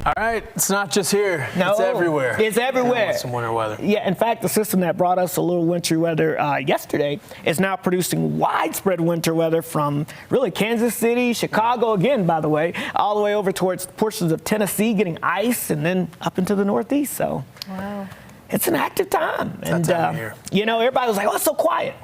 All right, it's not just here. No, it's everywhere. It's everywhere. With some winter weather. Yeah, in fact, the system that brought us a little wintry weather yesterday is now producing widespread winter weather from really Kansas City, Chicago again, by the way, all the way over towards portions of Tennessee getting ice and then up into the Northeast. So. Wow. It's an active time. It's that time of year. You know, everybody was like, oh, it's so quiet.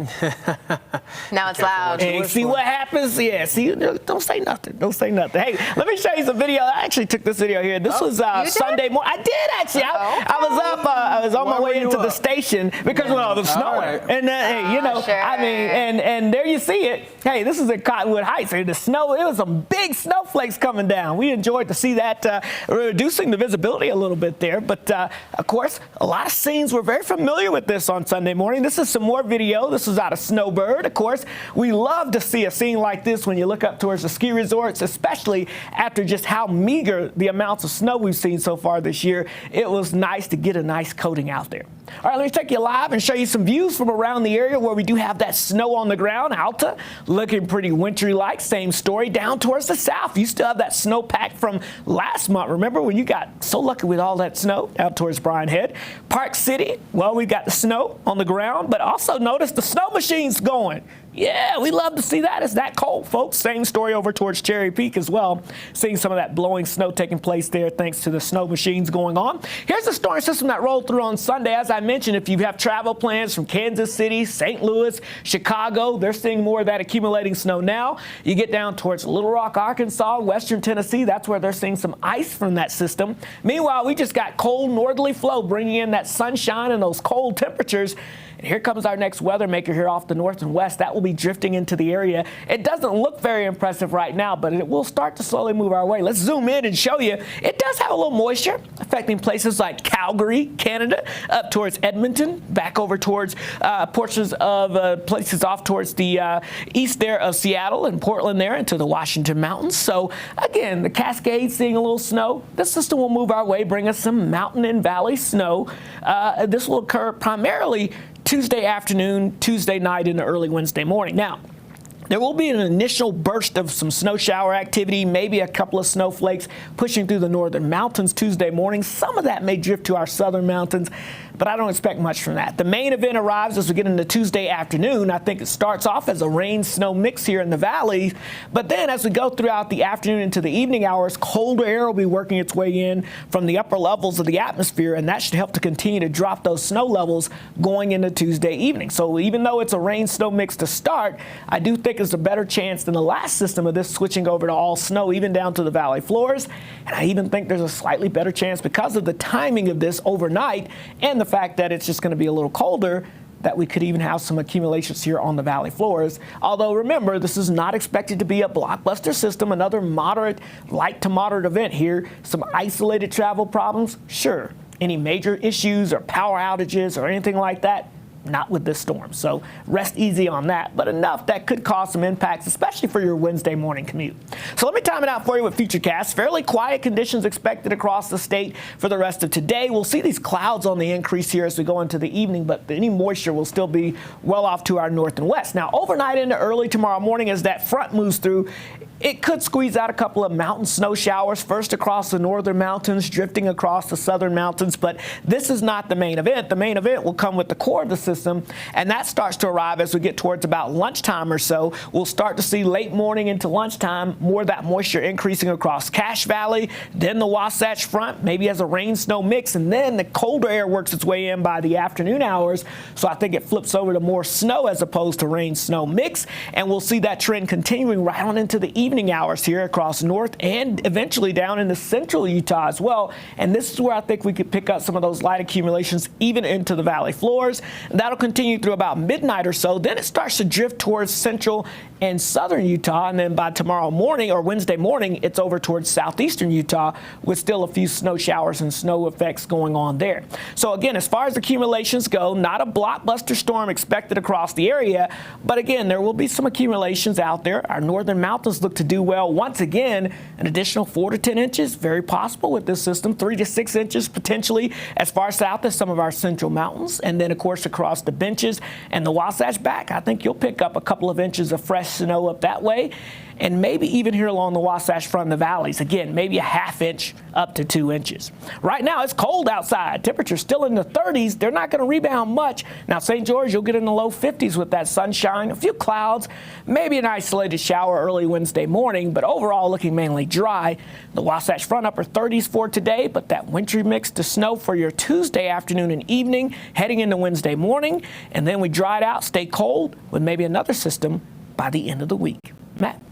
Now it's loud. Hey, see what happens? Yeah, see, don't say nothing. Don't say nothing. Hey, let me show you some video. I actually took this video here. This was Sunday morning. I did, actually. I was up. I was on my way into the station because of all the snow. Right. And, hey, you know, sure. I mean, and there you see it. Hey, this is at Cottonwood Heights. The snow, it was some big snowflakes coming down. We enjoyed to see that, reducing the visibility a little bit there. But, of course, a lot of scenes. We're very familiar with this on Sunday morning. This is some more video. This is out of Snowbird. Of course, we love to see a scene like this when you look up towards the ski resorts, especially after just how meager the amounts of snow we've seen so far this year. It was nice to get a nice coating out there. All right, let me take you live and show you some views from around the area where we do have that snow on the ground. Alta looking pretty wintry-like. Same story down towards the south. You still have that snow pack from last month. Remember when you got so lucky with all that snow out towards Bryan Head? Park City, well, we've got the snow on the ground, but also notice the snow machine's going. Yeah, we love to see that. It's that cold, folks. Same story over towards Cherry Peak as well. Seeing some of that blowing snow taking place there thanks to the snow machines going on. Here's the storm system that rolled through on Sunday. As I mentioned, if you have travel plans from Kansas City, St. Louis, Chicago, they're seeing more of that accumulating snow now. You get down towards Little Rock, Arkansas, western Tennessee. That's where they're seeing some ice from that system. Meanwhile, we just got cold northerly flow bringing in that sunshine and those cold temperatures. And here comes our next weather maker here off the north and west. That will be drifting into the area. It doesn't look very impressive right now, but it will start to slowly move our way. Let's zoom in and show you. It does have a little moisture affecting places like Calgary, Canada, up towards Edmonton, back over towards portions of places off towards the east there of Seattle and Portland there into the Washington Mountains. So, again, the Cascades seeing a little snow. This system will move our way, bring us some mountain and valley snow. This will occur primarily Tuesday afternoon, Tuesday night, into early Wednesday morning. Now, there will be an initial burst of some snow shower activity, maybe a couple of snowflakes pushing through the northern mountains Tuesday morning. Some of that may drift to our southern mountains, but I don't expect much from that. The main event arrives as we get into Tuesday afternoon. I think it starts off as a rain-snow mix here in the valley, but then as we go throughout the afternoon into the evening hours, colder air will be working its way in from the upper levels of the atmosphere, and that should help to continue to drop those snow levels going into Tuesday evening. So even though it's a rain-snow mix to start, I do think there's a better chance than the last system of this switching over to all snow, even down to the valley floors. And I even think there's a slightly better chance because of the timing of this overnight and the fact that it's just going to be a little colder, that we could even have some accumulations here on the valley floors. Although, remember, this is not expected to be a blockbuster system, another moderate, light to moderate event here. Some isolated travel problems, sure. Any major issues or power outages or anything like that? Not with this storm. So rest easy on that, but enough that could cause some impacts, especially for your Wednesday morning commute. So let me time it out for you with Futurecast. Fairly quiet conditions expected across the state for the rest of today. We'll see these clouds on the increase here as we go into the evening, but any moisture will still be well off to our north and west. Now, overnight into early tomorrow morning as that front moves through, it could squeeze out a couple of mountain snow showers, first across the northern mountains, drifting across the southern mountains, but this is not the main event. The main event will come with the core of the system, and that starts to arrive as we get towards about lunchtime or so. We'll start to see late morning into lunchtime more of that moisture increasing across Cache Valley, then the Wasatch Front, maybe as a rain-snow mix, and then the colder air works its way in by the afternoon hours, so I think it flips over to more snow as opposed to rain-snow mix, and we'll see that trend continuing right on into the evening hours here across north and eventually down into central Utah as well. And this is where I think we could pick up some of those light accumulations even into the valley floors. And that'll continue through about midnight or so. Then it starts to drift towards central and southern Utah. And then by tomorrow morning or Wednesday morning, it's over towards southeastern Utah with still a few snow showers and snow effects going on there. So again, as far as accumulations go, not a blockbuster storm expected across the area. But again, there will be some accumulations out there. Our northern mountains look to do well. Once again, an additional 4 to 10 inches, very possible with this system, 3 to 6 inches potentially as far south as some of our central mountains. And then, of course, across the benches and the Wasatch back, I think you'll pick up a couple of inches of fresh snow up that way. and maybe even here along the Wasatch Front in the valleys. Again, maybe a ½ inch up to 2 inches. Right now, it's cold outside. Temperatures still in the 30s. They're not going to rebound much. Now, St. George, you'll get in the low 50s with that sunshine, a few clouds, maybe an isolated shower early Wednesday morning, but overall looking mainly dry. The Wasatch Front upper 30s for today, but that wintry mix to snow for your Tuesday afternoon and evening, heading into Wednesday morning, and then we dry it out, stay cold with maybe another system by the end of the week. Matt.